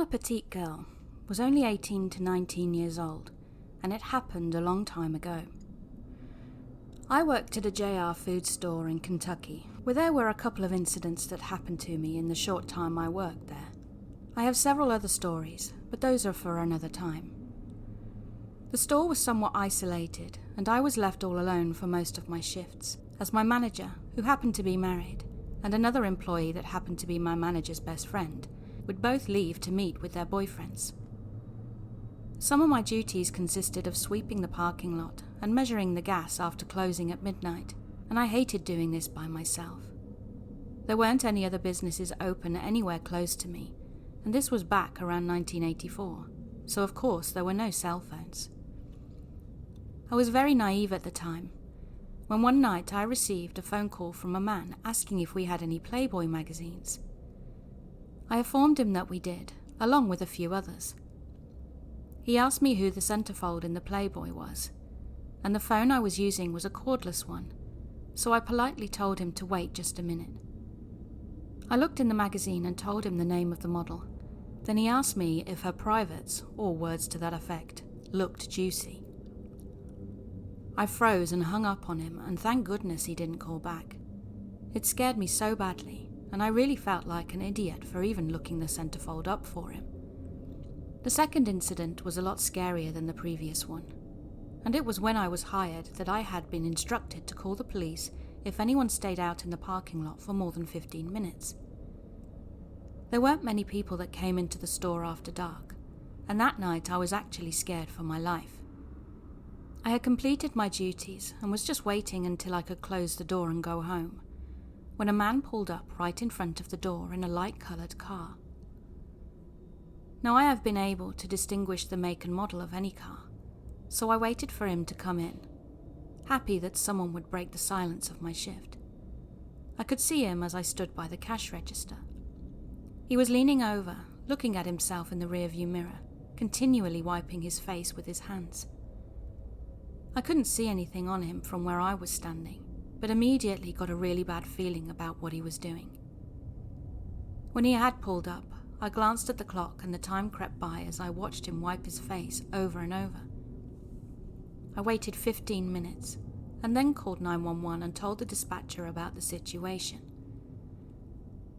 a petite girl, was only 18 to 19 years old, and it happened a long time ago. I worked at a JR food store in Kentucky, where there were a couple of incidents that happened to me in the short time I worked there. I have several other stories, but those are for another time. The store was somewhat isolated, and I was left all alone for most of my shifts, as my manager, who happened to be married, and another employee that happened to be my manager's best friend, would both leave to meet with their boyfriends. Some of my duties consisted of sweeping the parking lot and measuring the gas after closing at midnight, and I hated doing this by myself. There weren't any other businesses open anywhere close to me, and this was back around 1984, so of course there were no cell phones. I was very naive at the time, when one night I received a phone call from a man asking if we had any Playboy magazines. I informed him that we did, along with a few others. He asked me who the centerfold in the Playboy was, and the phone I was using was a cordless one, so I politely told him to wait just a minute. I looked in the magazine and told him the name of the model. Then he asked me if her privates, or words to that effect, looked juicy. I froze and hung up on him, and thank goodness he didn't call back. It scared me so badly, and I really felt like an idiot for even looking the centerfold up for him. The second incident was a lot scarier than the previous one, and it was when I was hired that I had been instructed to call the police if anyone stayed out in the parking lot for more than 15 minutes. There weren't many people that came into the store after dark, and that night I was actually scared for my life. I had completed my duties and was just waiting until I could close the door and go home, when a man pulled up right in front of the door in a light-coloured car. Now I have been able to distinguish the make and model of any car, so I waited for him to come in, happy that someone would break the silence of my shift. I could see him as I stood by the cash register. He was leaning over, looking at himself in the rearview mirror, continually wiping his face with his hands. I couldn't see anything on him from where I was standing, but immediately got a really bad feeling about what he was doing. When he had pulled up, I glanced at the clock and the time crept by as I watched him wipe his face over and over. I waited 15 minutes and then called 911 and told the dispatcher about the situation.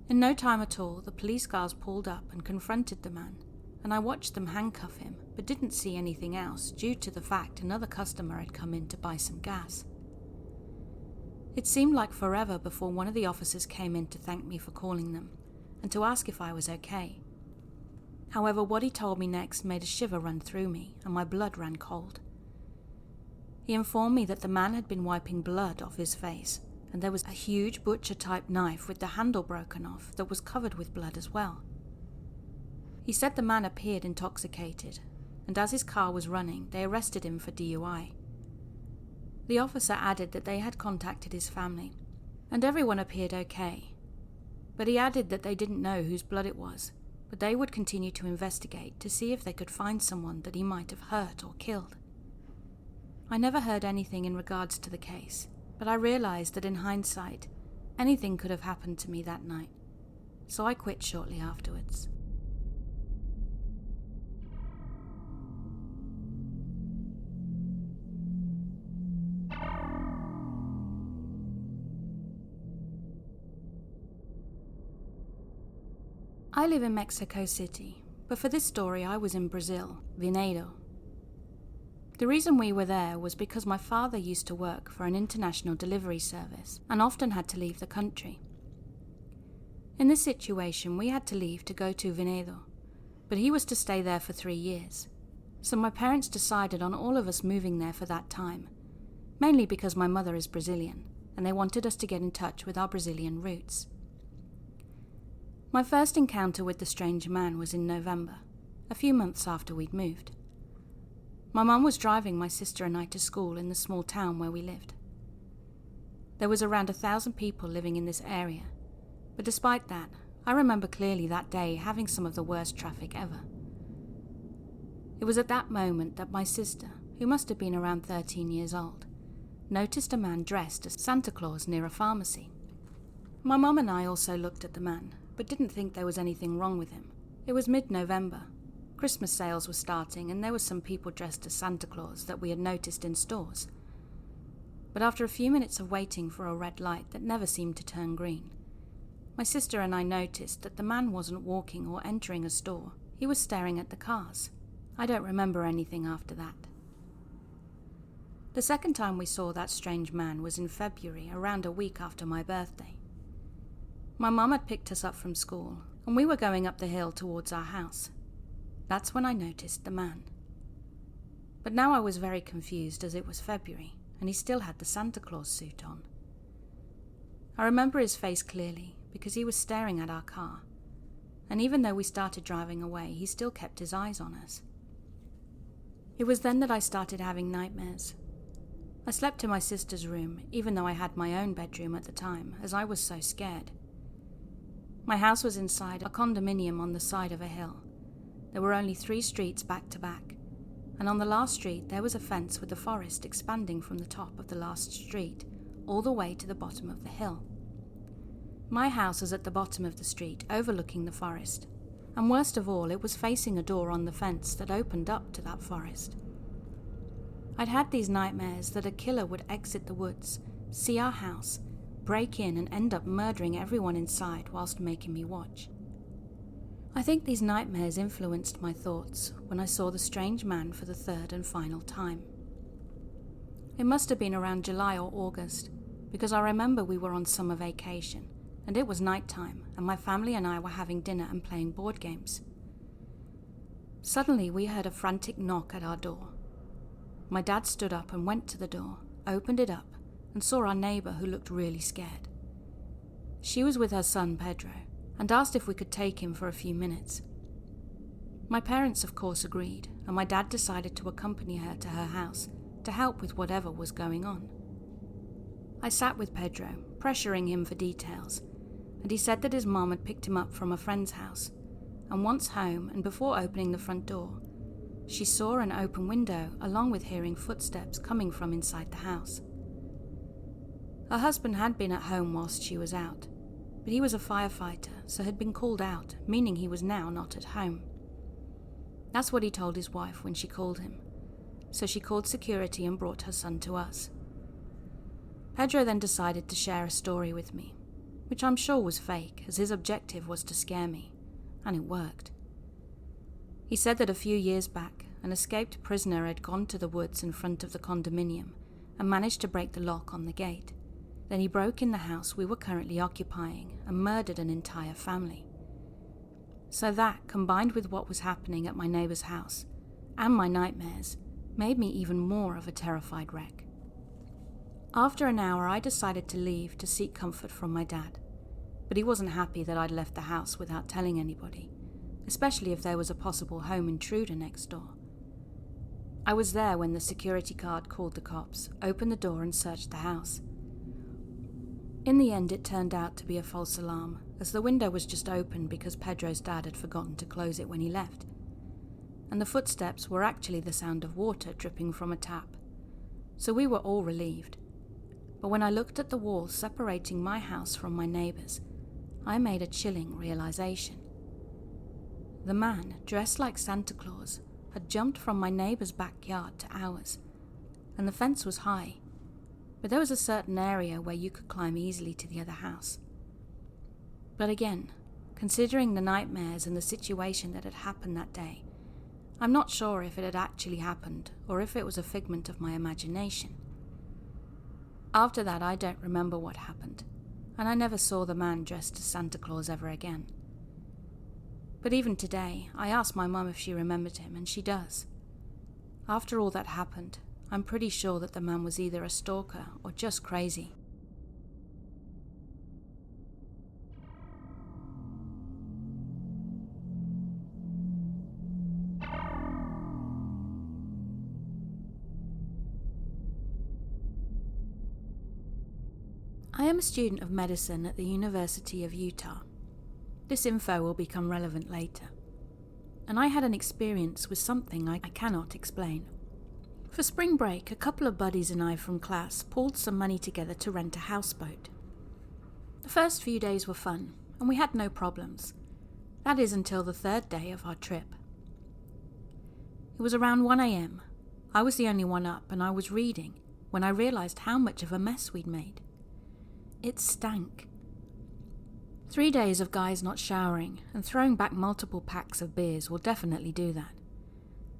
In no time at all, the police cars pulled up and confronted the man, and I watched them handcuff him but didn't see anything else due to the fact another customer had come in to buy some gas. It seemed like forever before one of the officers came in to thank me for calling them and to ask if I was okay. However, what he told me next made a shiver run through me and my blood ran cold. He informed me that the man had been wiping blood off his face, and there was a huge butcher-type knife with the handle broken off that was covered with blood as well. He said the man appeared intoxicated, and as his car was running, they arrested him for DUI. The officer added that they had contacted his family, and everyone appeared okay. But he added that they didn't know whose blood it was, but they would continue to investigate to see if they could find someone that he might have hurt or killed. I never heard anything in regards to the case, but I realized that in hindsight, anything could have happened to me that night, so I quit shortly afterwards. I live in Mexico City, but for this story I was in Brazil, Vinhedo. The reason we were there was because my father used to work for an international delivery service and often had to leave the country. In this situation, we had to leave to go to Vinhedo, but he was to stay there for 3 years. So my parents decided on all of us moving there for that time, mainly because my mother is Brazilian and they wanted us to get in touch with our Brazilian roots. My first encounter with the strange man was in November, a few months after we'd moved. My mum was driving my sister and I to school in the small town where we lived. There was around 1,000 people living in this area, but despite that, I remember clearly that day having some of the worst traffic ever. It was at that moment that my sister, who must have been around 13 years old, noticed a man dressed as Santa Claus near a pharmacy. My mum and I also looked at the man, but didn't think there was anything wrong with him. It was mid-November. Christmas sales were starting and there were some people dressed as Santa Claus that we had noticed in stores. But after a few minutes of waiting for a red light that never seemed to turn green, my sister and I noticed that the man wasn't walking or entering a store. He was staring at the cars. I don't remember anything after that. The second time we saw that strange man was in February, around a week after my birthday. My mum had picked us up from school, and we were going up the hill towards our house. That's when I noticed the man. But now I was very confused as it was February, and he still had the Santa Claus suit on. I remember his face clearly, because he was staring at our car, and even though we started driving away, he still kept his eyes on us. It was then that I started having nightmares. I slept in my sister's room, even though I had my own bedroom at the time, as I was so scared. My house was inside a condominium on the side of a hill. There were only 3 streets back to back, and on the last street there was a fence with the forest expanding from the top of the last street all the way to the bottom of the hill. My house was at the bottom of the street, overlooking the forest, and worst of all, it was facing a door on the fence that opened up to that forest. I'd had these nightmares that a killer would exit the woods, see our house, break in and end up murdering everyone inside whilst making me watch. I think these nightmares influenced my thoughts when I saw the strange man for the third and final time. It must have been around July or August, because I remember we were on summer vacation, and it was night time, and my family and I were having dinner and playing board games. Suddenly we heard a frantic knock at our door. My dad stood up and went to the door, opened it up, and saw our neighbour who looked really scared. She was with her son Pedro, and asked if we could take him for a few minutes. My parents of course agreed, and my dad decided to accompany her to her house to help with whatever was going on. I sat with Pedro, pressuring him for details, and he said that his mom had picked him up from a friend's house, and once home and before opening the front door, she saw an open window along with hearing footsteps coming from inside the house. Her husband had been at home whilst she was out, but he was a firefighter, so had been called out, meaning he was now not at home. That's what he told his wife when she called him, so she called security and brought her son to us. Pedro then decided to share a story with me, which I'm sure was fake, as his objective was to scare me, and it worked. He said that a few years back, an escaped prisoner had gone to the woods in front of the condominium and managed to break the lock on the gate. Then he broke in the house we were currently occupying and murdered an entire family. So that, combined with what was happening at my neighbour's house, and my nightmares, made me even more of a terrified wreck. After an hour, I decided to leave to seek comfort from my dad, but he wasn't happy that I'd left the house without telling anybody, especially if there was a possible home intruder next door. I was there when the security guard called the cops, opened the door and searched the house. In the end, it turned out to be a false alarm, as the window was just open because Pedro's dad had forgotten to close it when he left, and the footsteps were actually the sound of water dripping from a tap, so we were all relieved. But when I looked at the wall separating my house from my neighbour's, I made a chilling realization. The man, dressed like Santa Claus, had jumped from my neighbour's backyard to ours, and the fence was high, but there was a certain area where you could climb easily to the other house. But again, considering the nightmares and the situation that had happened that day, I'm not sure if it had actually happened or if it was a figment of my imagination. After that, I don't remember what happened, and I never saw the man dressed as Santa Claus ever again. But even today, I asked my mum if she remembered him, and she does. After all that happened, I'm pretty sure that the man was either a stalker or just crazy. I am a student of medicine at the University of Utah. This info will become relevant later. And I had an experience with something I cannot explain. For spring break, a couple of buddies and I from class pulled some money together to rent a houseboat. The first few days were fun, and we had no problems. That is until the third day of our trip. It was around 1 a.m. I was the only one up and I was reading when I realised how much of a mess we'd made. It stank. 3 days of guys not showering and throwing back multiple packs of beers will definitely do that.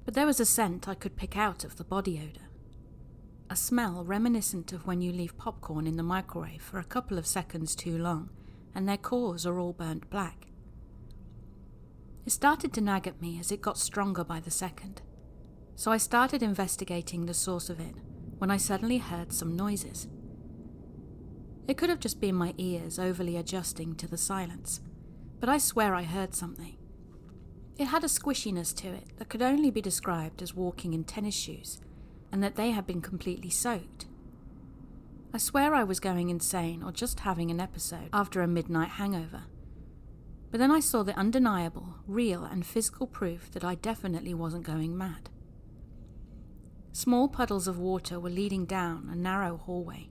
But there was a scent I could pick out of the body odour. A smell reminiscent of when you leave popcorn in the microwave for a couple of seconds too long and their cores are all burnt black. It started to nag at me as it got stronger by the second, so I started investigating the source of it when I suddenly heard some noises. It could have just been my ears overly adjusting to the silence, but I swear I heard something. It had a squishiness to it that could only be described as walking in tennis shoes, and that they had been completely soaked. I swear I was going insane or just having an episode after a midnight hangover. But then I saw the undeniable, real and physical proof that I definitely wasn't going mad. Small puddles of water were leading down a narrow hallway,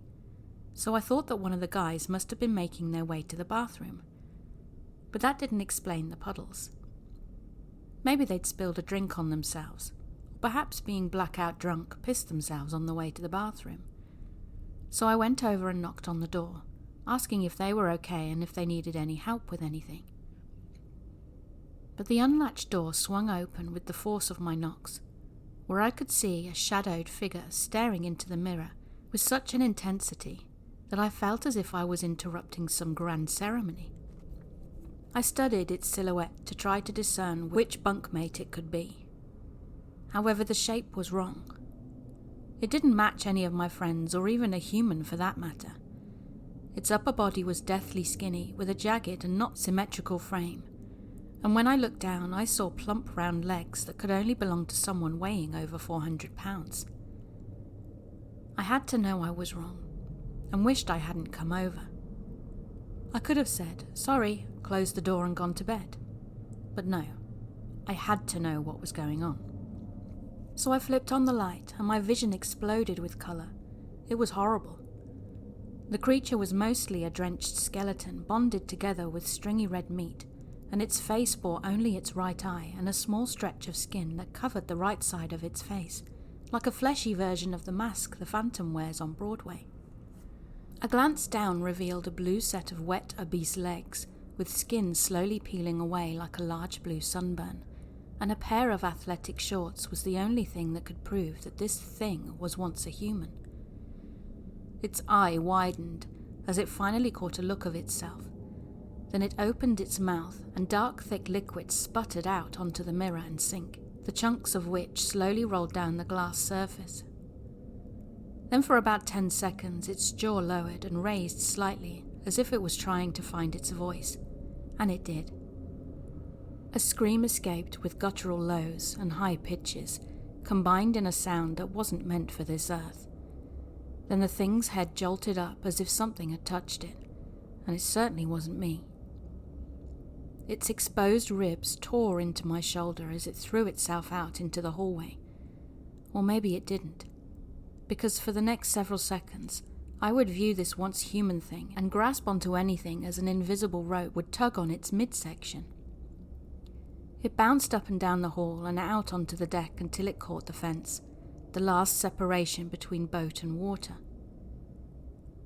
so I thought that one of the guys must have been making their way to the bathroom. But that didn't explain the puddles. Maybe they'd spilled a drink on themselves, or perhaps being blackout drunk pissed themselves on the way to the bathroom. So I went over and knocked on the door, asking if they were okay and if they needed any help with anything. But the unlatched door swung open with the force of my knocks, where I could see a shadowed figure staring into the mirror with such an intensity that I felt as if I was interrupting some grand ceremony. I studied its silhouette to try to discern which bunkmate it could be. However, the shape was wrong. It didn't match any of my friends or even a human for that matter. Its upper body was deathly skinny with a jagged and not symmetrical frame, and when I looked down I saw plump round legs that could only belong to someone weighing over 400 pounds. I had to know I was wrong, and wished I hadn't come over. I could have said, sorry, closed the door and gone to bed. But no, I had to know what was going on. So I flipped on the light and my vision exploded with colour. It was horrible. The creature was mostly a drenched skeleton bonded together with stringy red meat, and its face bore only its right eye and a small stretch of skin that covered the right side of its face, like a fleshy version of the mask the Phantom wears on Broadway. A glance down revealed a blue set of wet, obese legs, with skin slowly peeling away like a large blue sunburn, and a pair of athletic shorts was the only thing that could prove that this thing was once a human. Its eye widened as it finally caught a look of itself. Then it opened its mouth and dark thick liquid sputtered out onto the mirror and sink, the chunks of which slowly rolled down the glass surface. Then for about 10 seconds its jaw lowered and raised slightly as if it was trying to find its voice, and it did. A scream escaped with guttural lows and high pitches, combined in a sound that wasn't meant for this earth. Then the thing's head jolted up as if something had touched it, and it certainly wasn't me. Its exposed ribs tore into my shoulder as it threw itself out into the hallway. Or maybe it didn't, because for the next several seconds I would view this once human thing and grasp onto anything as an invisible rope would tug on its midsection. It bounced up and down the hall and out onto the deck until it caught the fence, the last separation between boat and water.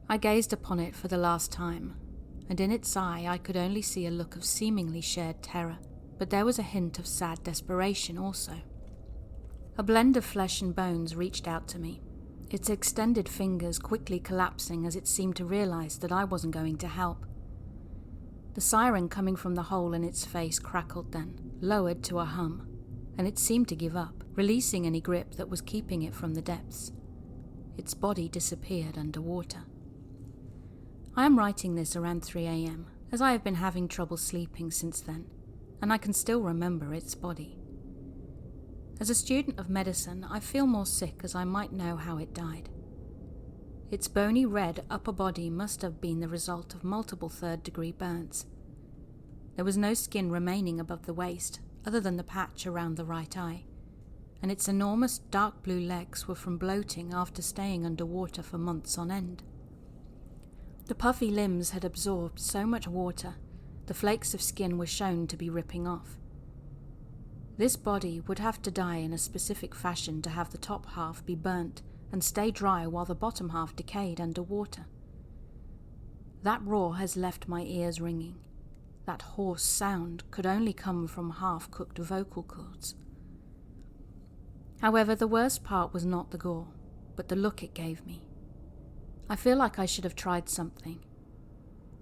I gazed upon it for the last time, and in its eye I could only see a look of seemingly shared terror, but there was a hint of sad desperation also. A blend of flesh and bones reached out to me, its extended fingers quickly collapsing as it seemed to realize that I wasn't going to help. The siren coming from the hole in its face crackled then, lowered to a hum, and it seemed to give up, releasing any grip that was keeping it from the depths. Its body disappeared underwater. I am writing this around 3 a.m, as I have been having trouble sleeping since then, and I can still remember its body. As a student of medicine, I feel more sick as I might know how it died. Its bony red upper body must have been the result of multiple third-degree burns. There was no skin remaining above the waist, other than the patch around the right eye, and its enormous dark blue legs were from bloating after staying underwater for months on end. The puffy limbs had absorbed so much water the flakes of skin were shown to be ripping off. This body would have to die in a specific fashion to have the top half be burnt and stay dry while the bottom half decayed under water. That roar has left my ears ringing. That hoarse sound could only come from half-cooked vocal cords. However, the worst part was not the gore, but the look it gave me. I feel like I should have tried something,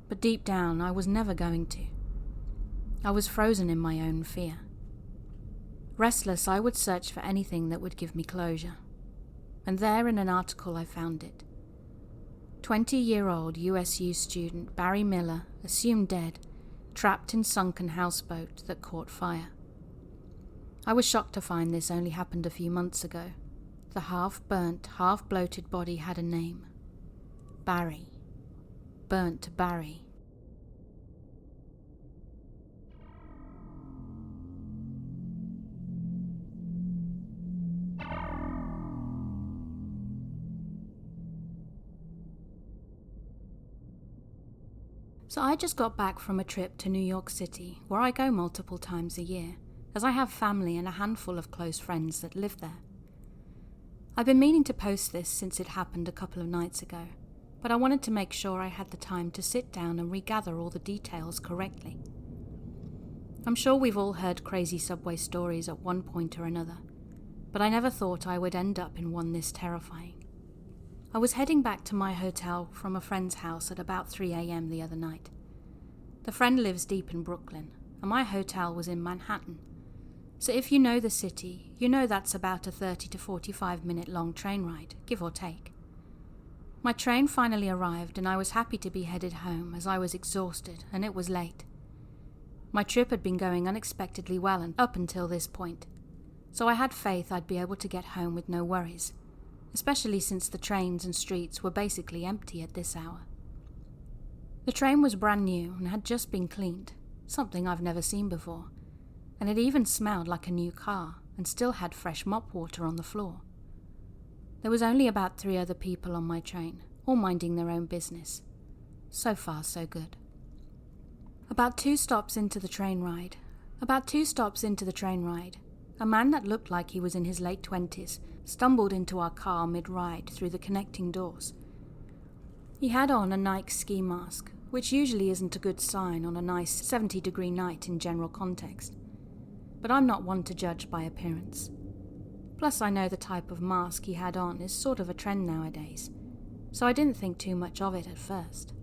but deep down I was never going to. I was frozen in my own fear. Restless, I would search for anything that would give me closure, and there in an article I found it. 20-year-old USU student Barry Miller, assumed dead, trapped in sunken houseboat that caught fire. I was shocked to find this only happened a few months ago. The half-burnt, half-bloated body had a name. Barry. Burnt Barry. So I just got back from a trip to New York City, where I go multiple times a year, as I have family and a handful of close friends that live there. I've been meaning to post this since it happened a couple of nights ago, but I wanted to make sure I had the time to sit down and regather all the details correctly. I'm sure we've all heard crazy subway stories at one point or another, but I never thought I would end up in one this terrifying. I was heading back to my hotel from a friend's house at about 3 a.m. the other night. The friend lives deep in Brooklyn, and my hotel was in Manhattan. So if you know the city, you know that's about a 30 to 45 minute long train ride, give or take. My train finally arrived and I was happy to be headed home as I was exhausted and it was late. My trip had been going unexpectedly well and up until this point, so I had faith I'd be able to get home with no worries, especially since the trains and streets were basically empty at this hour. The train was brand new and had just been cleaned, something I've never seen before, and it even smelled like a new car and still had fresh mop water on the floor. There was only about 3 other people on my train, all minding their own business. So far, so good. About two stops into the train ride, a man that looked like he was in his late 20s stumbled into our car mid-ride through the connecting doors. He had on a Nike ski mask, which usually isn't a good sign on a nice 70-degree night in general context. But I'm not one to judge by appearance. Plus I know the type of mask he had on is sort of a trend nowadays, so I didn't think too much of it at first.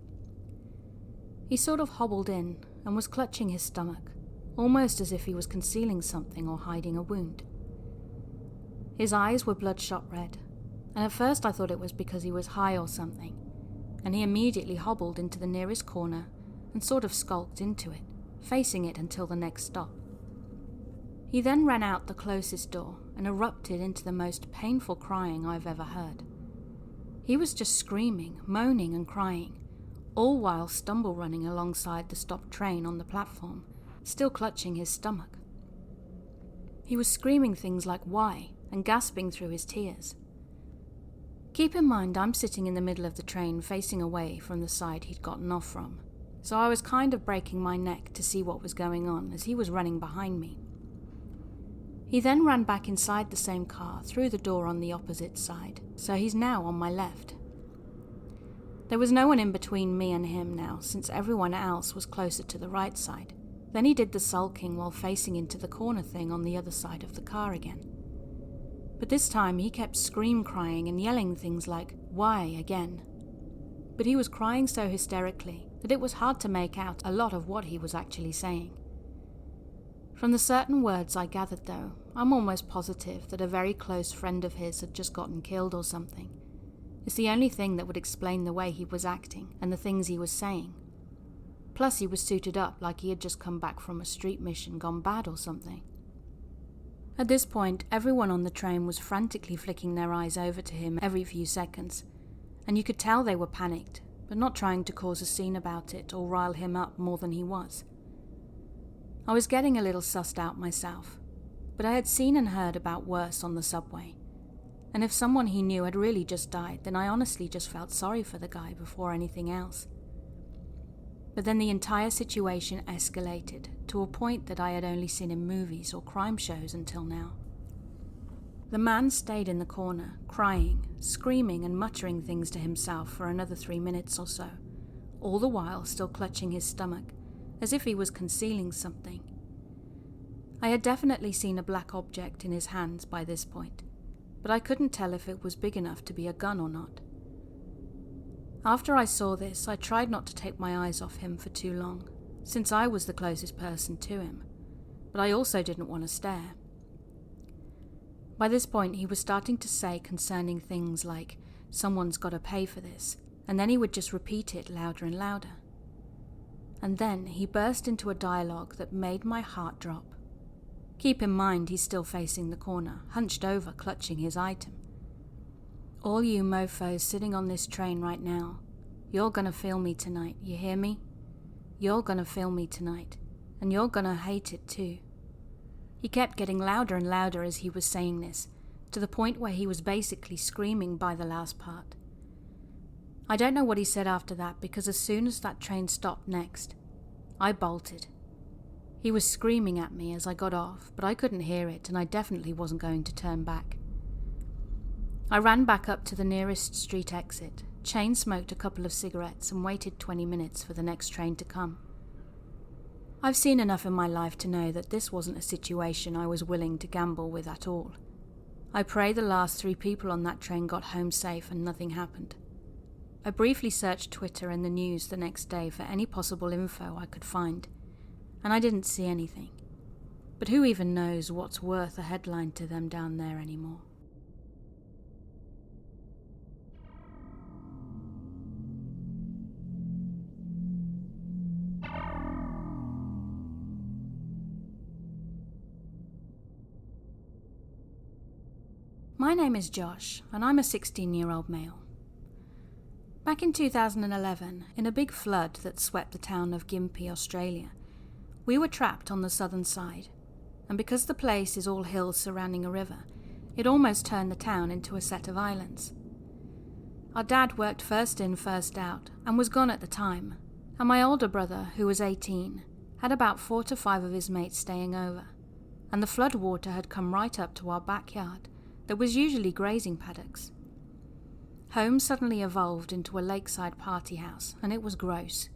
He sort of hobbled in and was clutching his stomach, almost as if he was concealing something or hiding a wound. His eyes were bloodshot red, and at first I thought it was because he was high or something, and he immediately hobbled into the nearest corner and sort of skulked into it, facing it until the next stop. He then ran out the closest door and erupted into the most painful crying I've ever heard. He was just screaming, moaning and crying, all while stumble running alongside the stopped train on the platform, still clutching his stomach. He was screaming things like "why?" and gasping through his tears. Keep in mind I'm sitting in the middle of the train facing away from the side he'd gotten off from, so I was kind of breaking my neck to see what was going on as he was running behind me. He then ran back inside the same car through the door on the opposite side, so he's now on my left. There was no one in between me and him now, since everyone else was closer to the right side. Then he did the sulking while facing into the corner thing on the other side of the car again. But this time he kept scream-crying and yelling things like, "Why?" again. But he was crying so hysterically that it was hard to make out a lot of what he was actually saying. From the certain words I gathered though, I'm almost positive that a very close friend of his had just gotten killed or something. It's the only thing that would explain the way he was acting and the things he was saying. Plus he was suited up like he had just come back from a street mission gone bad or something. At this point, everyone on the train was frantically flicking their eyes over to him every few seconds, and you could tell they were panicked, but not trying to cause a scene about it or rile him up more than he was. I was getting a little sussed out myself, but I had seen and heard about worse on the subway, and if someone he knew had really just died, then I honestly just felt sorry for the guy before anything else. But then the entire situation escalated to a point that I had only seen in movies or crime shows until now. The man stayed in the corner, crying, screaming and muttering things to himself for another 3 minutes or so, all the while still clutching his stomach, as if he was concealing something. I had definitely seen a black object in his hands by this point, but I couldn't tell if it was big enough to be a gun or not. After I saw this, I tried not to take my eyes off him for too long, since I was the closest person to him, but I also didn't want to stare. By this point, he was starting to say concerning things like, "Someone's got to pay for this," and then he would just repeat it louder and louder. And then he burst into a dialogue that made my heart drop. Keep in mind he's still facing the corner, hunched over, clutching his item. "All you mofos sitting on this train right now, you're gonna feel me tonight, you hear me? You're gonna feel me tonight, and you're gonna hate it too." He kept getting louder and louder as he was saying this, to the point where he was basically screaming by the last part. I don't know what he said after that, because as soon as that train stopped next, I bolted. He was screaming at me as I got off, but I couldn't hear it, and I definitely wasn't going to turn back. I ran back up to the nearest street exit, chain-smoked a couple of cigarettes, and waited 20 minutes for the next train to come. I've seen enough in my life to know that this wasn't a situation I was willing to gamble with at all. I pray the last 3 people on that train got home safe and nothing happened. I briefly searched Twitter and the news the next day for any possible info I could find, and I didn't see anything. But who even knows what's worth a headline to them down there anymore? My name is Josh, and I'm a 16-year-old male. Back in 2011, in a big flood that swept the town of Gympie, Australia, we were trapped on the southern side, and because the place is all hills surrounding a river, it almost turned the town into a set of islands. Our dad worked first in, first out, and was gone at the time, and my older brother, who was 18, had about 4 to 5 of his mates staying over, and the flood water had come right up to our backyard that was usually grazing paddocks. Home suddenly evolved into a lakeside party house, and it was gross.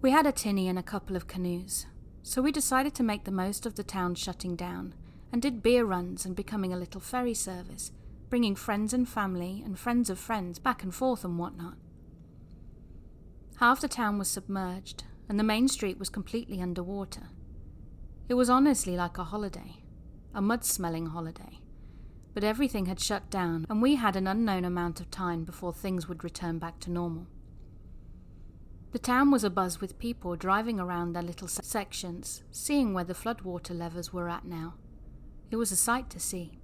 We had a tinny and a couple of canoes, so we decided to make the most of the town shutting down, and did beer runs and becoming a little ferry service, bringing friends and family and friends of friends back and forth and whatnot. Half the town was submerged, and the main street was completely underwater. It was honestly like a holiday. A mud-smelling holiday, but everything had shut down and we had an unknown amount of time before things would return back to normal. The town was abuzz with people driving around their little sections, seeing where the floodwater levels were at now. It was a sight to see.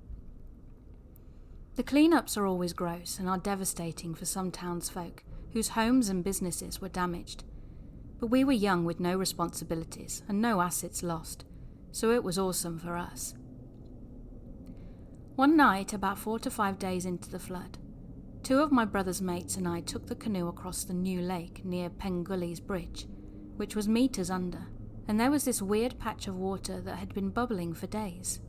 The cleanups are always gross and are devastating for some townsfolk whose homes and businesses were damaged, but we were young with no responsibilities and no assets lost, so it was awesome for us. One night, about 4 to 5 days into the flood, 2 of my brother's mates and I took the canoe across the new lake near Pengully's Bridge, which was meters under, and there was this weird patch of water that had been bubbling for days.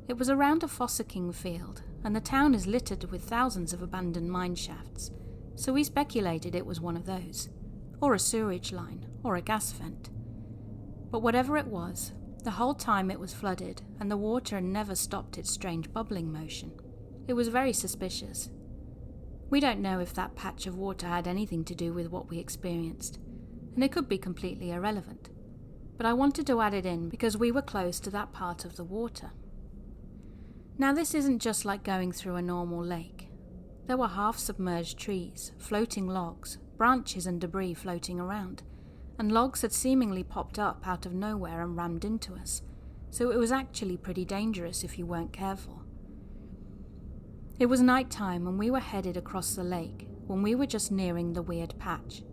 It was around a fossicking field, and the town is littered with thousands of abandoned mine shafts, so we speculated it was one of those, or a sewerage line, or a gas vent. But whatever it was, the whole time it was flooded, and the water never stopped its strange bubbling motion. It was very suspicious. We don't know if that patch of water had anything to do with what we experienced, and it could be completely irrelevant. But I wanted to add it in because we were close to that part of the water. Now this isn't just like going through a normal lake. There were half-submerged trees, floating logs, branches and debris floating around, and logs had seemingly popped up out of nowhere and rammed into us, so it was actually pretty dangerous if you weren't careful. It was night time and we were headed across the lake when we were just nearing the weird patch.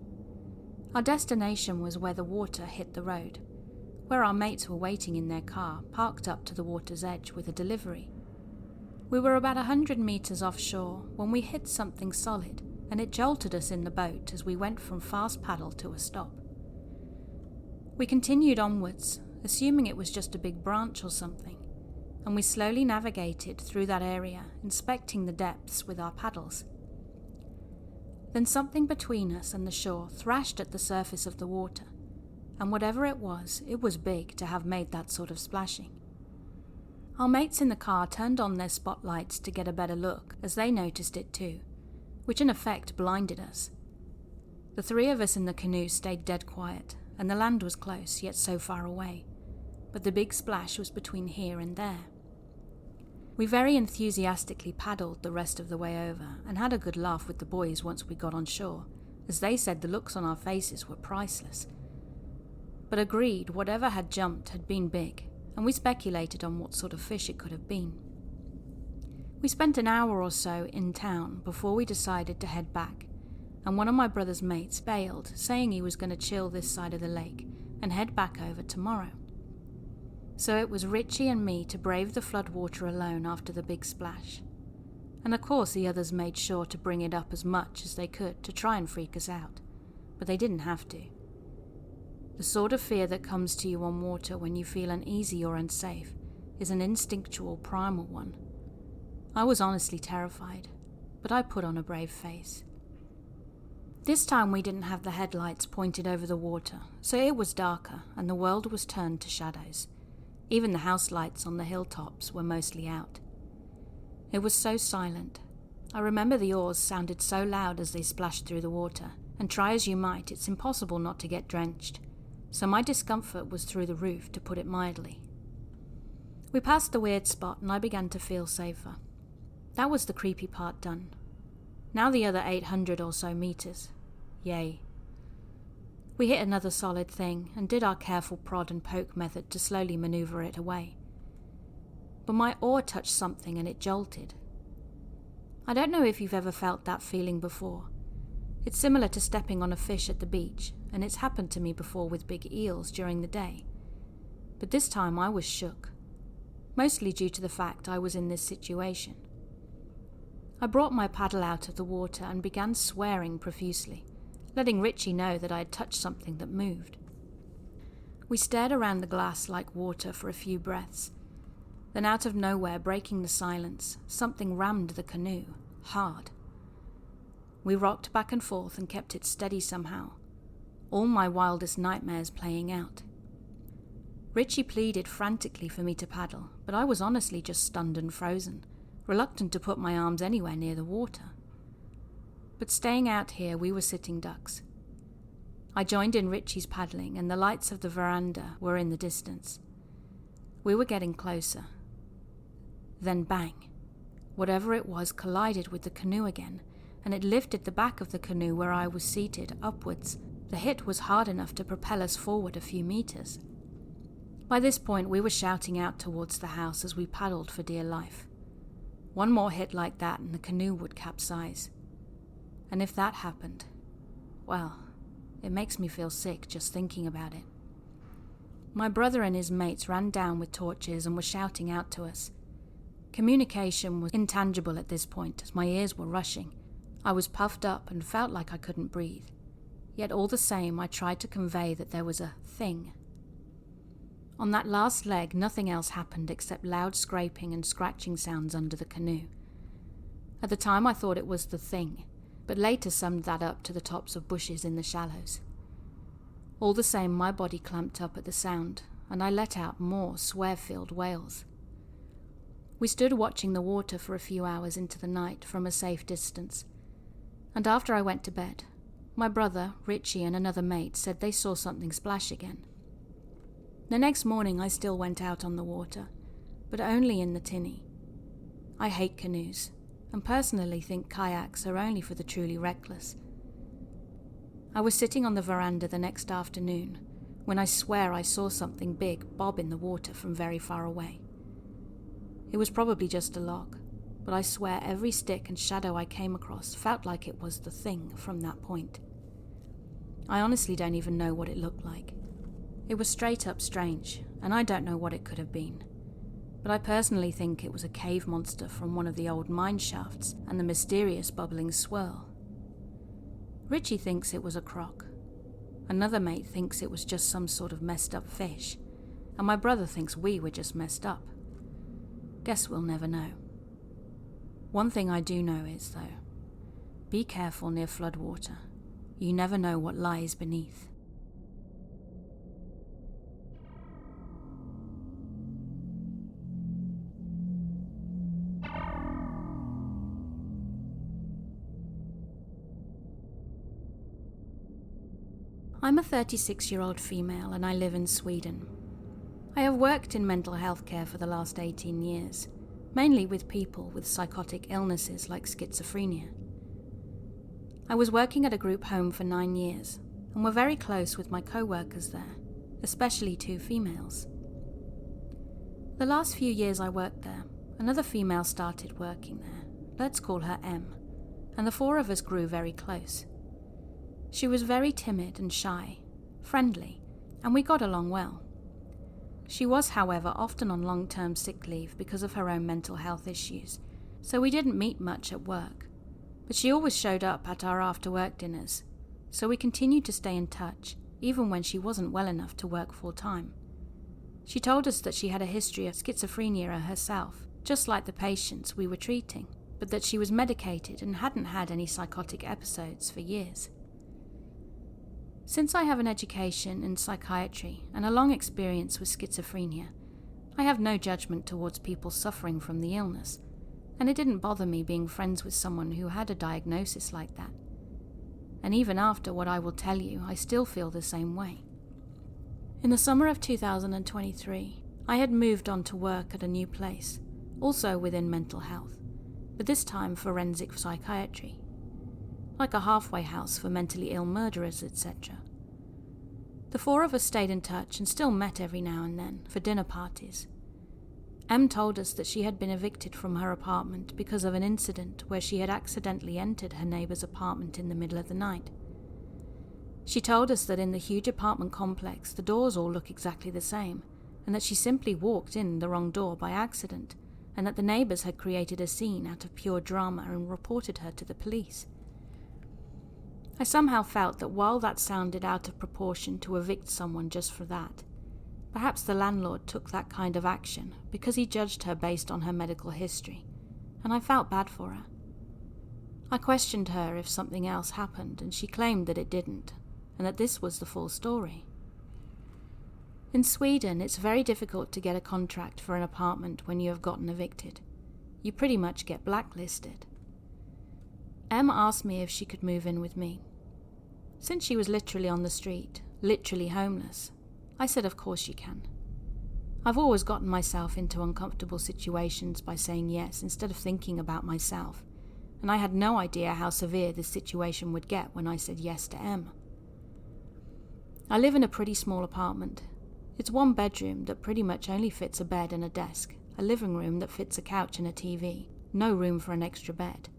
Our destination was where the water hit the road, where our mates were waiting in their car, parked up to the water's edge with a delivery. We were about 100 meters offshore when we hit something solid and it jolted us in the boat as we went from fast paddle to a stop. We continued onwards, assuming it was just a big branch or something, and we slowly navigated through that area, inspecting the depths with our paddles. Then something between us and the shore thrashed at the surface of the water, and whatever it was big to have made that sort of splashing. Our mates in the car turned on their spotlights to get a better look, as they noticed it too, which in effect blinded us. The three of us in the canoe stayed dead quiet, and the land was close, yet so far away, but the big splash was between here and there. We very enthusiastically paddled the rest of the way over, and had a good laugh with the boys once we got on shore, as they said the looks on our faces were priceless. But agreed whatever had jumped had been big, and we speculated on what sort of fish it could have been. We spent an hour or so in town before we decided to head back, and one of my brother's mates bailed, saying he was going to chill this side of the lake and head back over tomorrow. So it was Richie and me to brave the floodwater alone after the big splash. And of course the others made sure to bring it up as much as they could to try and freak us out, but they didn't have to. The sort of fear that comes to you on water when you feel uneasy or unsafe is an instinctual, primal one. I was honestly terrified, but I put on a brave face. This time we didn't have the headlights pointed over the water, so it was darker and the world was turned to shadows. Even the house lights on the hilltops were mostly out. It was so silent. I remember the oars sounded so loud as they splashed through the water, and try as you might, it's impossible not to get drenched, so my discomfort was through the roof, to put it mildly. We passed the weird spot and I began to feel safer. That was the creepy part done. Now the other 800 or so meters. Yay. We hit another solid thing and did our careful prod and poke method to slowly maneuver it away. But my oar touched something and it jolted. I don't know if you've ever felt that feeling before. It's similar to stepping on a fish at the beach, and it's happened to me before with big eels during the day. But this time I was shook, mostly due to the fact I was in this situation. I brought my paddle out of the water and began swearing profusely, letting Richie know that I had touched something that moved. We stared around the glass like water for a few breaths. Then out of nowhere, breaking the silence, something rammed the canoe, hard. We rocked back and forth and kept it steady somehow, all my wildest nightmares playing out. Richie pleaded frantically for me to paddle, but I was honestly just stunned and frozen, reluctant to put my arms anywhere near the water. But staying out here, we were sitting ducks. I joined in Richie's paddling, and the lights of the veranda were in the distance. We were getting closer. Then bang! Whatever it was collided with the canoe again, and it lifted the back of the canoe where I was seated upwards. The hit was hard enough to propel us forward a few meters. By this point, we were shouting out towards the house as we paddled for dear life. One more hit like that and the canoe would capsize. And if that happened, well, it makes me feel sick just thinking about it. My brother and his mates ran down with torches and were shouting out to us. Communication was intangible at this point as my ears were rushing. I was puffed up and felt like I couldn't breathe. Yet all the same, I tried to convey that there was a thing. On that last leg, nothing else happened except loud scraping and scratching sounds under the canoe. At the time I thought it was the thing, but later summed that up to the tops of bushes in the shallows. All the same, my body clamped up at the sound, and I let out more swear-filled wails. We stood watching the water for a few hours into the night from a safe distance, and after I went to bed, my brother, Richie, and another mate said they saw something splash again. The next morning I still went out on the water, but only in the tinny. I hate canoes, and personally think kayaks are only for the truly reckless. I was sitting on the veranda the next afternoon when I swear I saw something big bob in the water from very far away. It was probably just a log, but I swear every stick and shadow I came across felt like it was the thing from that point. I honestly don't even know what it looked like. It was straight up strange, and I don't know what it could have been. But I personally think it was a cave monster from one of the old mine shafts and the mysterious bubbling swirl. Richie thinks it was a croc. Another mate thinks it was just some sort of messed up fish, and my brother thinks we were just messed up. Guess we'll never know. One thing I do know is, though, be careful near floodwater. You never know what lies beneath. I'm a 36-year-old female and I live in Sweden. I have worked in mental health care for the last 18 years, mainly with people with psychotic illnesses like schizophrenia. I was working at a group home for 9 years and were very close with my co-workers there, especially 2 females. The last few years I worked there, another female started working there. Let's call her M, and the 4 of us grew very close. She was very timid and shy, friendly, and we got along well. She was, however, often on long-term sick leave because of her own mental health issues, so we didn't meet much at work. But she always showed up at our after-work dinners, so we continued to stay in touch, even when she wasn't well enough to work full-time. She told us that she had a history of schizophrenia herself, just like the patients we were treating, but that she was medicated and hadn't had any psychotic episodes for years. Since I have an education in psychiatry and a long experience with schizophrenia, I have no judgment towards people suffering from the illness, and it didn't bother me being friends with someone who had a diagnosis like that. And even after what I will tell you, I still feel the same way. In the summer of 2023, I had moved on to work at a new place, also within mental health, but this time forensic psychiatry, like a halfway house for mentally ill murderers, etc. The 4 of us stayed in touch and still met every now and then for dinner parties. M told us that she had been evicted from her apartment because of an incident where she had accidentally entered her neighbour's apartment in the middle of the night. She told us that in the huge apartment complex the doors all look exactly the same, and that she simply walked in the wrong door by accident, and that the neighbours had created a scene out of pure drama and reported her to the police. I somehow felt that while that sounded out of proportion to evict someone just for that, perhaps the landlord took that kind of action because he judged her based on her medical history, and I felt bad for her. I questioned her if something else happened, and she claimed that it didn't, and that this was the full story. In Sweden, it's very difficult to get a contract for an apartment when you have gotten evicted. You pretty much get blacklisted. Em asked me if she could move in with me. Since she was literally on the street, literally homeless, I said of course she can. I've always gotten myself into uncomfortable situations by saying yes instead of thinking about myself, and I had no idea how severe this situation would get when I said yes to Em. I live in a pretty small apartment. It's 1 bedroom that pretty much only fits a bed and a desk, a living room that fits a couch and a TV, no room for an extra bed,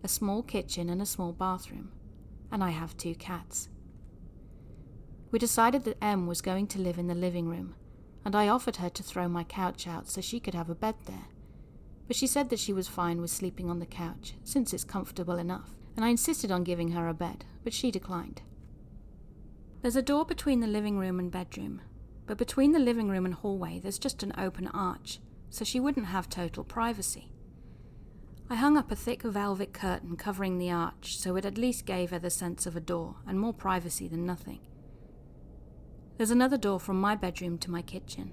a small kitchen and a small bathroom, and I have 2 cats. We decided that Em was going to live in the living room, and I offered her to throw my couch out so she could have a bed there, but she said that she was fine with sleeping on the couch since it's comfortable enough, and I insisted on giving her a bed, but she declined. There's a door between the living room and bedroom, but between the living room and hallway there's just an open arch, so she wouldn't have total privacy. I hung up a thick velvet curtain covering the arch so it at least gave her the sense of a door and more privacy than nothing. There's another door from my bedroom to my kitchen,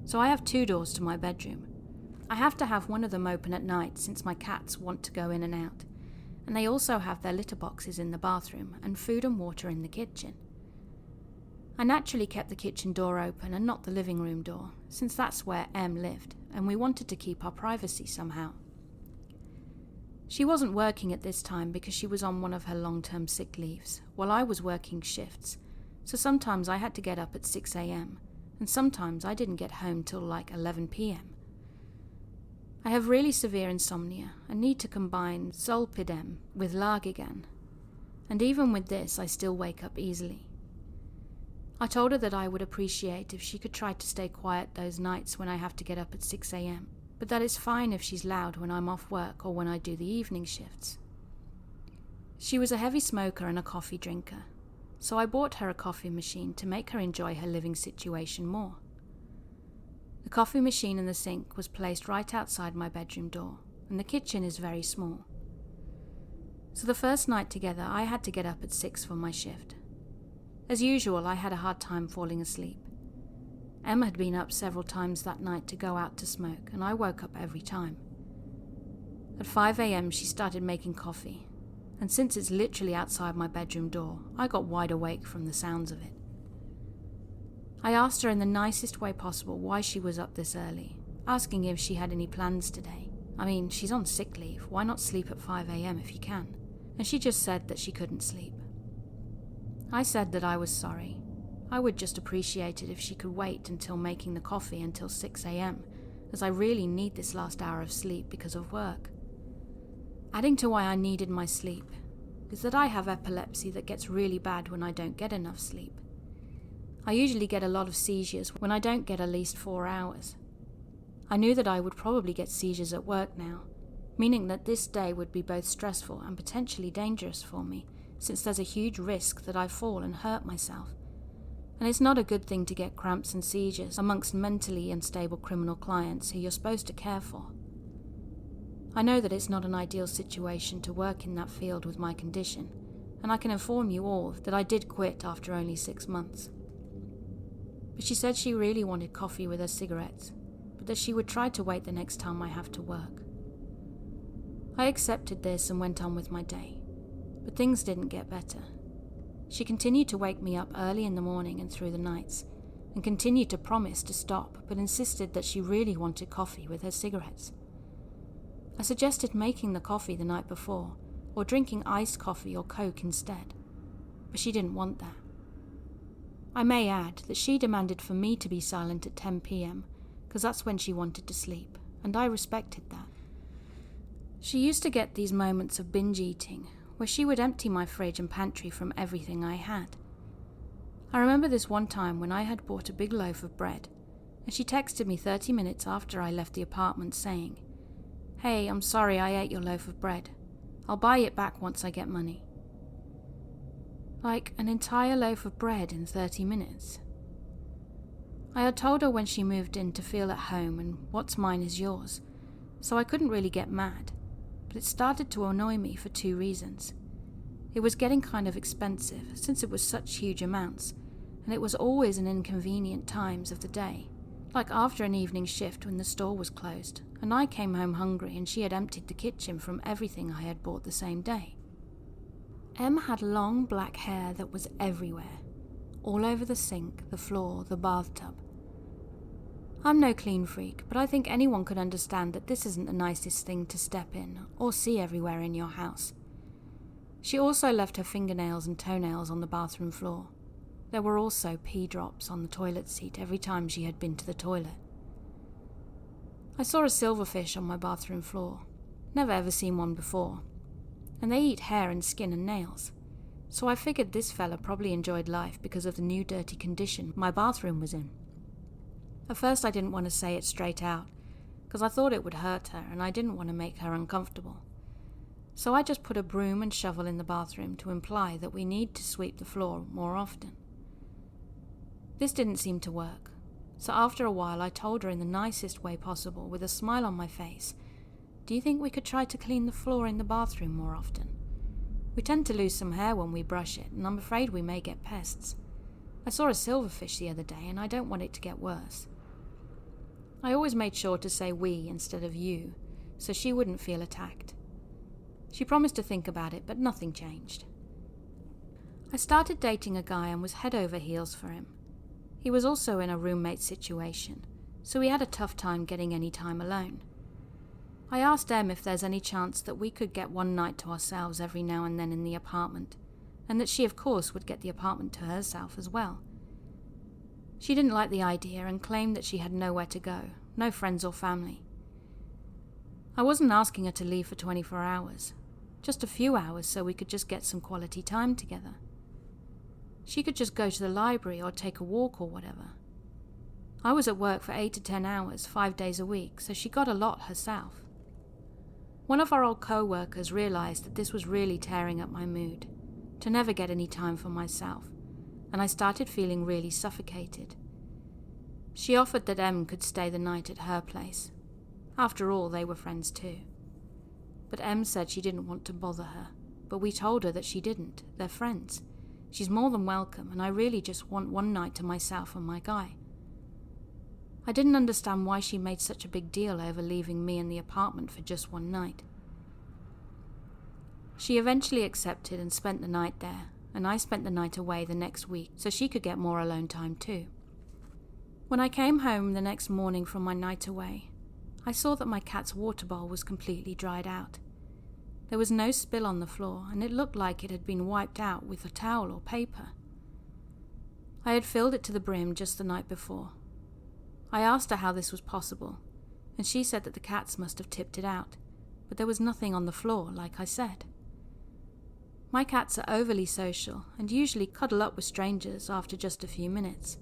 so I have 2 doors to my bedroom. I have to have one of them open at night since my cats want to go in and out, and they also have their litter boxes in the bathroom and food and water in the kitchen. I naturally kept the kitchen door open and not the living room door, since that's where Em lived, and we wanted to keep our privacy somehow. She wasn't working at this time because she was on one of her long-term sick leaves, while I was working shifts, so sometimes I had to get up at 6 a.m, and sometimes I didn't get home till like 11 p.m. I have really severe insomnia and need to combine zolpidem with Largigan, and even with this I still wake up easily. I told her that I would appreciate if she could try to stay quiet those nights when I have to get up at 6 a.m, but that it's fine if she's loud when I'm off work or when I do the evening shifts. She was a heavy smoker and a coffee drinker, so I bought her a coffee machine to make her enjoy her living situation more. The coffee machine and the sink was placed right outside my bedroom door, and the kitchen is very small. So the first night together, I had to get up at 6 for my shift. As usual, I had a hard time falling asleep. Emma had been up several times that night to go out to smoke, and I woke up every time. At 5 a.m. she started making coffee, and since it's literally outside my bedroom door, I got wide awake from the sounds of it. I asked her in the nicest way possible why she was up this early, asking if she had any plans today. I mean, she's on sick leave, why not sleep at 5 a.m. if you can? And she just said that she couldn't sleep. I said that I was sorry. I would just appreciate it if she could wait until making the coffee until 6 a.m, as I really need this last hour of sleep because of work. Adding to why I needed my sleep is that I have epilepsy that gets really bad when I don't get enough sleep. I usually get a lot of seizures when I don't get at least 4 hours. I knew that I would probably get seizures at work now, meaning that this day would be both stressful and potentially dangerous for me, since there's a huge risk that I fall and hurt myself. And it's not a good thing to get cramps and seizures amongst mentally unstable criminal clients who you're supposed to care for. I know that it's not an ideal situation to work in that field with my condition, and I can inform you all that I did quit after only 6 months. But she said she really wanted coffee with her cigarettes, but that she would try to wait the next time I have to work. I accepted this and went on with my day, but things didn't get better. She continued to wake me up early in the morning and through the nights, and continued to promise to stop, but insisted that she really wanted coffee with her cigarettes. I suggested making the coffee the night before, or drinking iced coffee or Coke instead, but she didn't want that. I may add that she demanded for me to be silent at 10 p.m, because that's when she wanted to sleep, and I respected that. She used to get these moments of binge eating, where she would empty my fridge and pantry from everything I had. I remember this one time when I had bought a big loaf of bread, and she texted me 30 minutes after I left the apartment saying, "Hey, I'm sorry I ate your loaf of bread. I'll buy it back once I get money." Like an entire loaf of bread in 30 minutes. I had told her when she moved in to feel at home and what's mine is yours, so I couldn't really get mad, but it started to annoy me for 2 reasons. It was getting kind of expensive since it was such huge amounts, and it was always in inconvenient times of the day, like after an evening shift when the store was closed, and I came home hungry and she had emptied the kitchen from everything I had bought the same day. Em had long black hair that was everywhere, all over the sink, the floor, the bathtub. I'm no clean freak, but I think anyone could understand that this isn't the nicest thing to step in or see everywhere in your house. She also left her fingernails and toenails on the bathroom floor. There were also pee drops on the toilet seat every time she had been to the toilet. I saw a silverfish on my bathroom floor. Never ever seen one before. And they eat hair and skin and nails. So I figured this fella probably enjoyed life because of the new dirty condition my bathroom was in. At first I didn't want to say it straight out, because I thought it would hurt her and I didn't want to make her uncomfortable. So I just put a broom and shovel in the bathroom to imply that we need to sweep the floor more often. This didn't seem to work, so after a while I told her in the nicest way possible with a smile on my face, "Do you think we could try to clean the floor in the bathroom more often? We tend to lose some hair when we brush it, and I'm afraid we may get pests. I saw a silverfish the other day and I don't want it to get worse." I always made sure to say we instead of you, so she wouldn't feel attacked. She promised to think about it, but nothing changed. I started dating a guy and was head over heels for him. He was also in a roommate situation, so we had a tough time getting any time alone. I asked Em if there's any chance that we could get one night to ourselves every now and then in the apartment, and that she of course would get the apartment to herself as well. She didn't like the idea and claimed that she had nowhere to go, no friends or family. I wasn't asking her to leave for 24 hours, just a few hours so we could just get some quality time together. She could just go to the library or take a walk or whatever. I was at work for 8 to 10 hours, 5 days a week, so she got a lot herself. One of our old co-workers realised that this was really tearing up my mood, to never get any time for myself, and I started feeling really suffocated. She offered that Em could stay the night at her place. After all, they were friends too. But Em said she didn't want to bother her, but we told her that she didn't. They're friends. She's more than welcome, and I really just want one night to myself and my guy. I didn't understand why she made such a big deal over leaving me in the apartment for just one night. She eventually accepted and spent the night there, and I spent the night away the next week so she could get more alone time too. When I came home the next morning from my night away, I saw that my cat's water bowl was completely dried out. There was no spill on the floor, and it looked like it had been wiped out with a towel or paper. I had filled it to the brim just the night before. I asked her how this was possible, and she said that the cats must have tipped it out, but there was nothing on the floor, like I said. My cats are overly social and usually cuddle up with strangers after just a few minutes.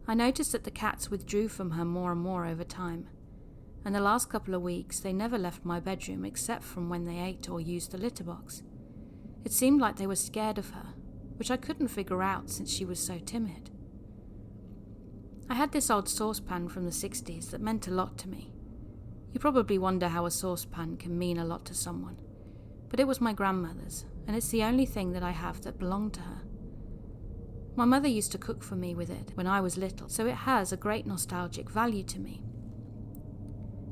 I noticed that the cats withdrew from her more and more over time, and the last couple of weeks they never left my bedroom except from when they ate or used the litter box. It seemed like they were scared of her, which I couldn't figure out since she was so timid. I had this old saucepan from the 60s that meant a lot to me. You probably wonder how a saucepan can mean a lot to someone, but it was my grandmother's, and it's the only thing that I have that belonged to her. My mother used to cook for me with it when I was little, so it has a great nostalgic value to me.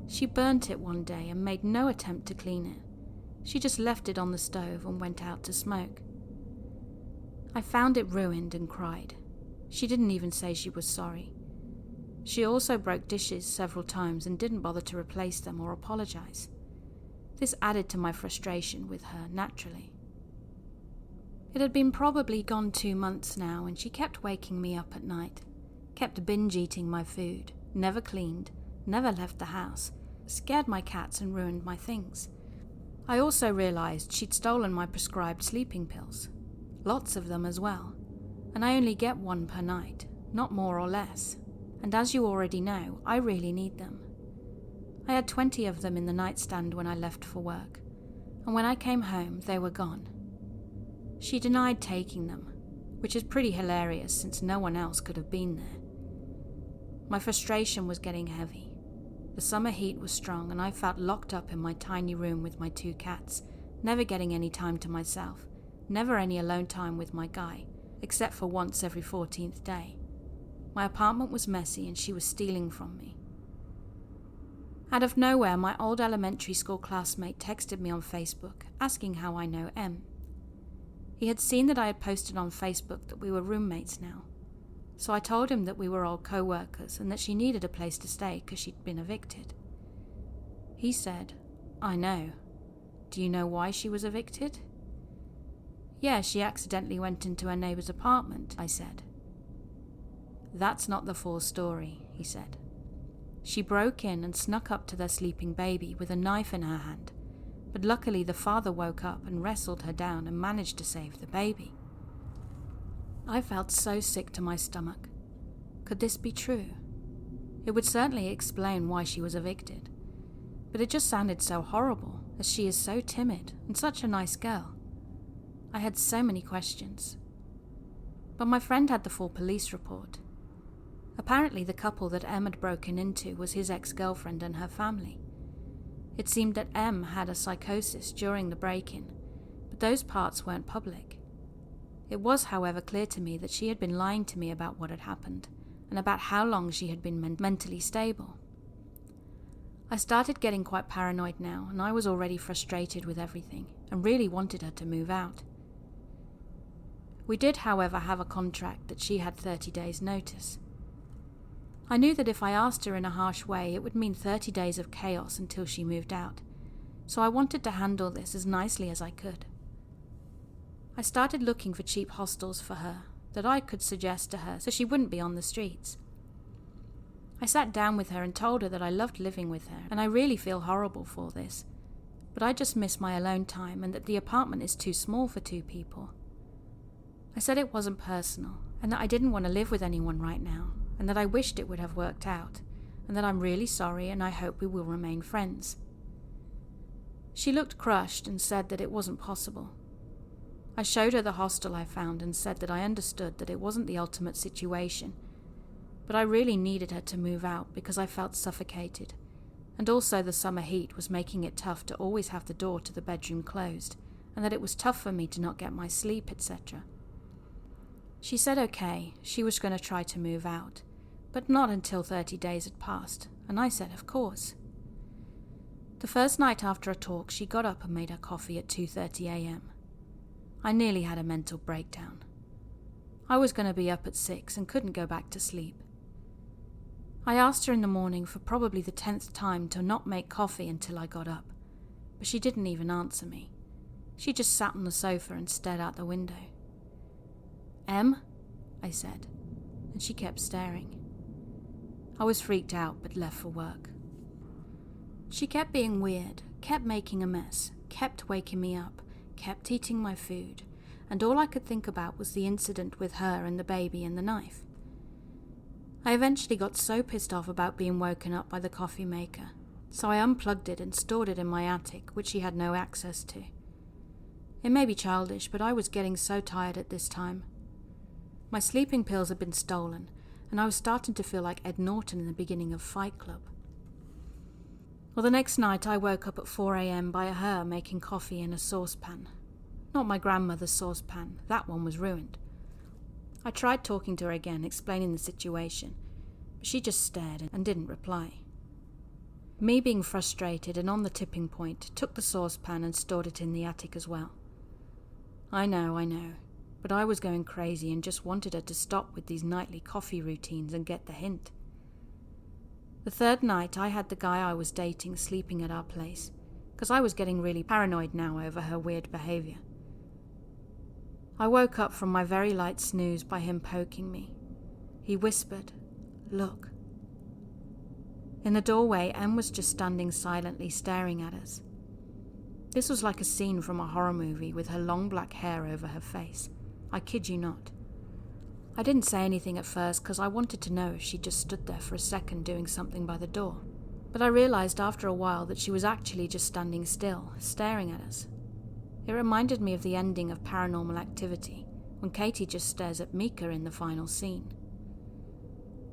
She burnt it one day and made no attempt to clean it. She just left it on the stove and went out to smoke. I found it ruined and cried. She didn't even say she was sorry. She also broke dishes several times and didn't bother to replace them or apologize. This added to my frustration with her, naturally. It had been probably gone 2 months now, and she kept waking me up at night, kept binge-eating my food, never cleaned, never left the house, scared my cats and ruined my things. I also realized she'd stolen my prescribed sleeping pills, lots of them as well, and I only get one per night, not more or less, and as you already know, I really need them. I had 20 of them in the nightstand when I left for work, and when I came home, they were gone. She denied taking them, which is pretty hilarious since no one else could have been there. My frustration was getting heavy. The summer heat was strong, and I felt locked up in my tiny room with my 2 cats, never getting any time to myself, never any alone time with my guy, except for once every 14th day. My apartment was messy and she was stealing from me. Out of nowhere, my old elementary school classmate texted me on Facebook, asking how I know Em. He had seen that I had posted on Facebook that we were roommates now, so I told him that we were old co-workers and that she needed a place to stay because she'd been evicted. He said, "I know. Do you know why she was evicted?" "Yeah, she accidentally went into her neighbour's apartment," I said. "That's not the full story," he said. "She broke in and snuck up to their sleeping baby with a knife in her hand, but luckily the father woke up and wrestled her down and managed to save the baby." I felt so sick to my stomach. Could this be true? It would certainly explain why she was evicted, but it just sounded so horrible, as she is so timid and such a nice girl. I had so many questions. But my friend had the full police report. Apparently the couple that Em had broken into was his ex-girlfriend and her family. It seemed that Em had a psychosis during the break-in, but those parts weren't public. It was, however, clear to me that she had been lying to me about what had happened, and about how long she had been mentally stable. I started getting quite paranoid now, and I was already frustrated with everything, and really wanted her to move out. We did, however, have a contract that she had 30 days' notice. I knew that if I asked her in a harsh way, it would mean 30 days of chaos until she moved out, so I wanted to handle this as nicely as I could. I started looking for cheap hostels for her that I could suggest to her so she wouldn't be on the streets. I sat down with her and told her that I loved living with her, and I really feel horrible for this, but I just miss my alone time and that the apartment is too small for 2 people. I said it wasn't personal, and that I didn't want to live with anyone right now, and that I wished it would have worked out, and that I'm really sorry and I hope we will remain friends. She looked crushed and said that it wasn't possible. I showed her the hostel I found and said that I understood that it wasn't the ultimate situation, but I really needed her to move out because I felt suffocated, and also the summer heat was making it tough to always have the door to the bedroom closed, and that it was tough for me to not get my sleep, etc. She said okay, she was going to try to move out, but not until 30 days had passed, and I said of course. The first night after a talk, she got up and made her coffee at 2:30 a.m. I nearly had a mental breakdown. I was going to be up at 6 and couldn't go back to sleep. I asked her in the morning for probably the 10th time to not make coffee until I got up, but she didn't even answer me. She just sat on the sofa and stared out the window. "Em?" I said, and she kept staring. I was freaked out but left for work. She kept being weird, kept making a mess, kept waking me up, kept eating my food, and all I could think about was the incident with her and the baby and the knife. I eventually got so pissed off about being woken up by the coffee maker, so I unplugged it and stored it in my attic, which she had no access to. It may be childish, but I was getting so tired at this time. My sleeping pills had been stolen, and I was starting to feel like Ed Norton in the beginning of Fight Club. Well, the next night I woke up at 4 a.m. by her making coffee in a saucepan. Not my grandmother's saucepan, that one was ruined. I tried talking to her again, explaining the situation, but she just stared and didn't reply. Me being frustrated and on the tipping point, took the saucepan and stored it in the attic as well. I know, but I was going crazy and just wanted her to stop with these nightly coffee routines and get the hint. The third night I had the guy I was dating sleeping at our place, because I was getting really paranoid now over her weird behaviour. I woke up from my very light snooze by him poking me. He whispered, "Look." In the doorway, Em was just standing silently staring at us. This was like a scene from a horror movie with her long black hair over her face. I kid you not. I didn't say anything at first because I wanted to know if she just stood there for a second doing something by the door, but I realised after a while that she was actually just standing still, staring at us. It reminded me of the ending of Paranormal Activity, when Katie just stares at Mika in the final scene.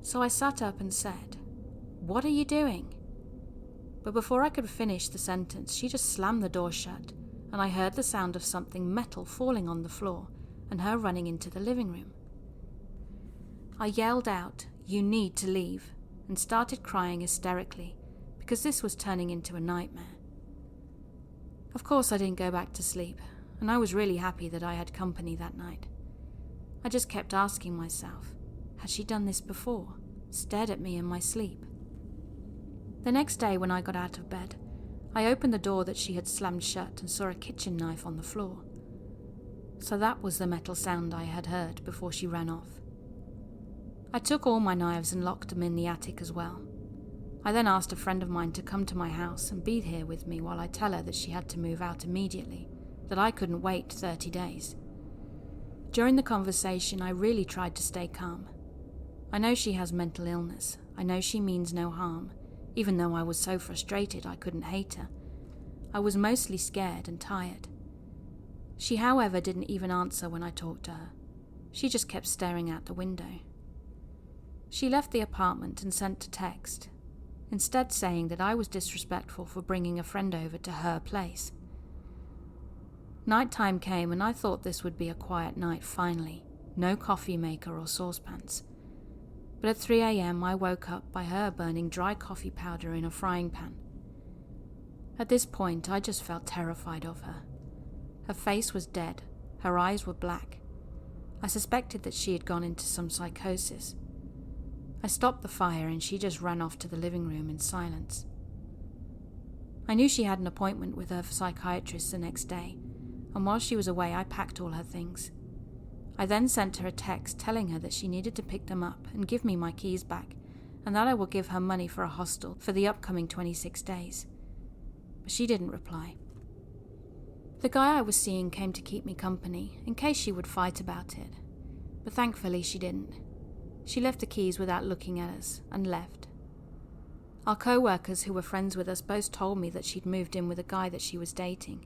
So I sat up and said, "What are you doing?" But before I could finish the sentence, she just slammed the door shut, and I heard the sound of something metal falling on the floor and her running into the living room. I yelled out, "You need to leave," and started crying hysterically because this was turning into a nightmare. Of course I didn't go back to sleep, and I was really happy that I had company that night. I just kept asking myself, had she done this before? Stared at me in my sleep? The next day when I got out of bed, I opened the door that she had slammed shut and saw a kitchen knife on the floor. So that was the metal sound I had heard before she ran off. I took all my knives and locked them in the attic as well. I then asked a friend of mine to come to my house and be here with me while I tell her that she had to move out immediately, that I couldn't wait 30 days. During the conversation, I really tried to stay calm. I know she has mental illness. I know she means no harm, even though I was so frustrated I couldn't hate her. I was mostly scared and tired. She, however, didn't even answer when I talked to her. She just kept staring out the window. She left the apartment and sent a text, instead saying that I was disrespectful for bringing a friend over to her place. Nighttime came and I thought this would be a quiet night finally, no coffee maker or saucepans. But at 3 a.m. I woke up by her burning dry coffee powder in a frying pan. At this point I just felt terrified of her. Her face was dead, her eyes were black. I suspected that she had gone into some psychosis. I stopped the fire and she just ran off to the living room in silence. I knew she had an appointment with her psychiatrist the next day, and while she was away I packed all her things. I then sent her a text telling her that she needed to pick them up and give me my keys back, and that I will give her money for a hostel for the upcoming 26 days. But she didn't reply. The guy I was seeing came to keep me company, in case she would fight about it, but thankfully she didn't. She left the keys without looking at us, and left. Our co-workers who were friends with us both told me that she'd moved in with a guy that she was dating,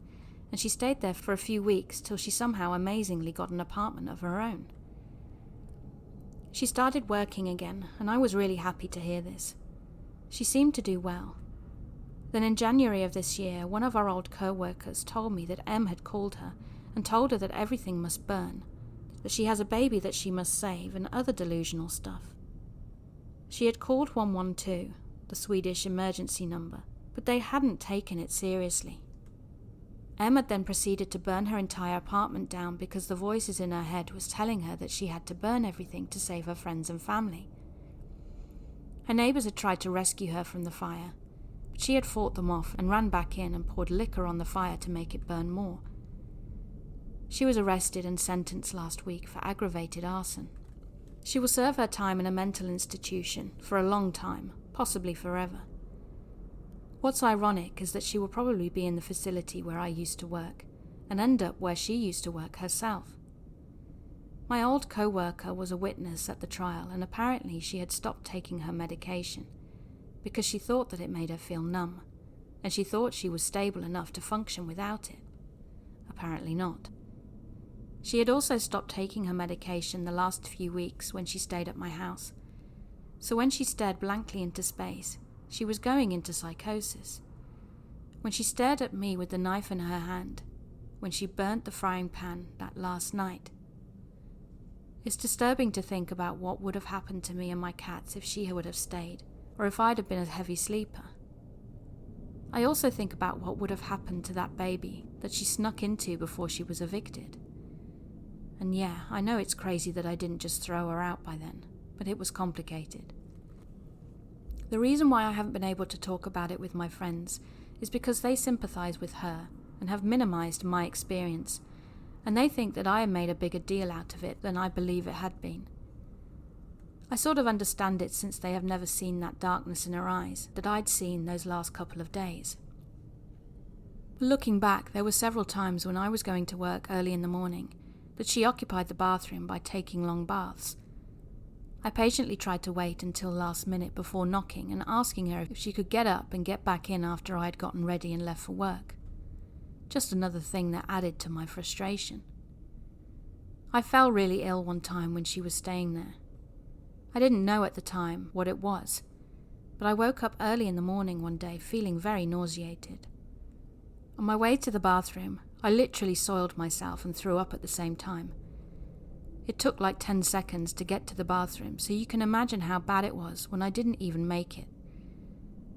and she stayed there for a few weeks till she somehow amazingly got an apartment of her own. She started working again, and I was really happy to hear this. She seemed to do well. Then in January of this year, one of our old co-workers told me that Em had called her and told her that everything must burn, that she has a baby that she must save, and other delusional stuff. She had called 112, the Swedish emergency number, but they hadn't taken it seriously. Em had then proceeded to burn her entire apartment down because the voices in her head was telling her that she had to burn everything to save her friends and family. Her neighbours had tried to rescue her from the fire, but she had fought them off and ran back in and poured liquor on the fire to make it burn more. She was arrested and sentenced last week for aggravated arson. She will serve her time in a mental institution for a long time, possibly forever. What's ironic is that she will probably be in the facility where I used to work, and end up where she used to work herself. My old co-worker was a witness at the trial, and apparently she had stopped taking her medication because she thought that it made her feel numb, and she thought she was stable enough to function without it. Apparently not. She had also stopped taking her medication the last few weeks when she stayed at my house, so when she stared blankly into space, she was going into psychosis. When she stared at me with the knife in her hand, when she burnt the frying pan that last night. It's disturbing to think about what would have happened to me and my cats if she would have stayed, or if I'd have been a heavy sleeper. I also think about what would have happened to that baby that she snuck into before she was evicted. And yeah, I know it's crazy that I didn't just throw her out by then, but it was complicated. The reason why I haven't been able to talk about it with my friends is because they sympathize with her and have minimized my experience, and they think that I have made a bigger deal out of it than I believe it had been. I sort of understand it since they have never seen that darkness in her eyes that I'd seen those last couple of days. Looking back, there were several times when I was going to work early in the morning that she occupied the bathroom by taking long baths. I patiently tried to wait until last minute before knocking and asking her if she could get up and get back in after I had gotten ready and left for work. Just another thing that added to my frustration. I fell really ill one time when she was staying there. I didn't know at the time what it was, but I woke up early in the morning one day feeling very nauseated. On my way to the bathroom, I literally soiled myself and threw up at the same time. It took like 10 seconds to get to the bathroom, so you can imagine how bad it was when I didn't even make it.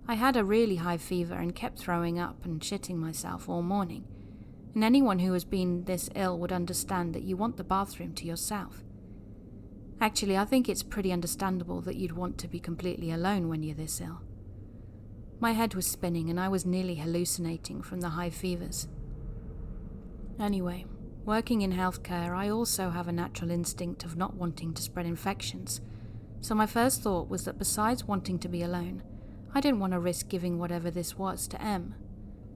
I had a really high fever and kept throwing up and shitting myself all morning, and anyone who has been this ill would understand that you want the bathroom to yourself. Actually, I think it's pretty understandable that you'd want to be completely alone when you're this ill. My head was spinning and I was nearly hallucinating from the high fevers. Anyway, working in healthcare, I also have a natural instinct of not wanting to spread infections, so my first thought was that besides wanting to be alone, I didn't want to risk giving whatever this was to Em.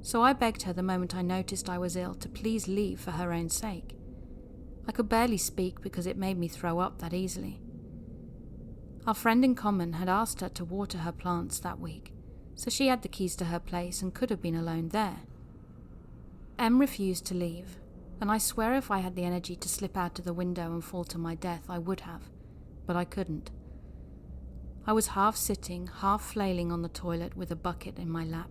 So I begged her the moment I noticed I was ill to please leave for her own sake. I could barely speak because it made me throw up that easily. Our friend in common had asked her to water her plants that week, so she had the keys to her place and could have been alone there. Em refused to leave, and I swear if I had the energy to slip out of the window and fall to my death, I would have, but I couldn't. I was half sitting, half flailing on the toilet with a bucket in my lap,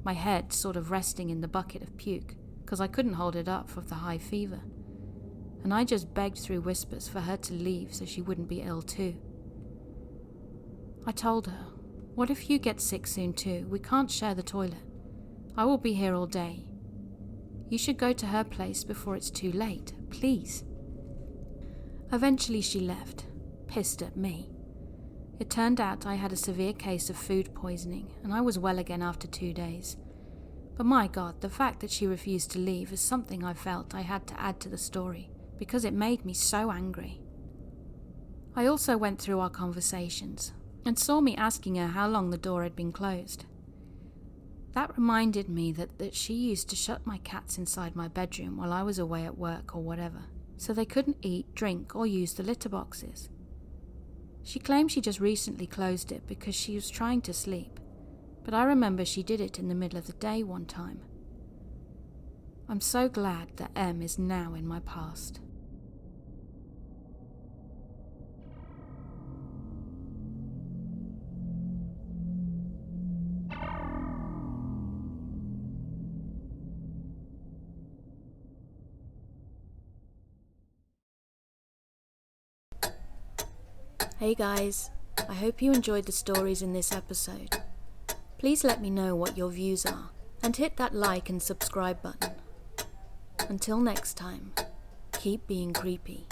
my head sort of resting in the bucket of puke, because I couldn't hold it up for the high fever. And I just begged through whispers for her to leave so she wouldn't be ill too. I told her, "What if you get sick soon too? We can't share the toilet. I will be here all day. You should go to her place before it's too late, please." Eventually she left, pissed at me. It turned out I had a severe case of food poisoning, and I was well again after 2 days. But my God, the fact that she refused to leave is something I felt I had to add to the story, because it made me so angry. I also went through our conversations, and saw me asking her how long the door had been closed. That reminded me that she used to shut my cats inside my bedroom while I was away at work or whatever, so they couldn't eat, drink, or use the litter boxes. She claimed she just recently closed it because she was trying to sleep, but I remember she did it in the middle of the day one time. I'm so glad that M is now in my past. Hey guys, I hope you enjoyed the stories in this episode. Please let me know what your views are, and hit that like and subscribe button. Until next time, keep being creepy.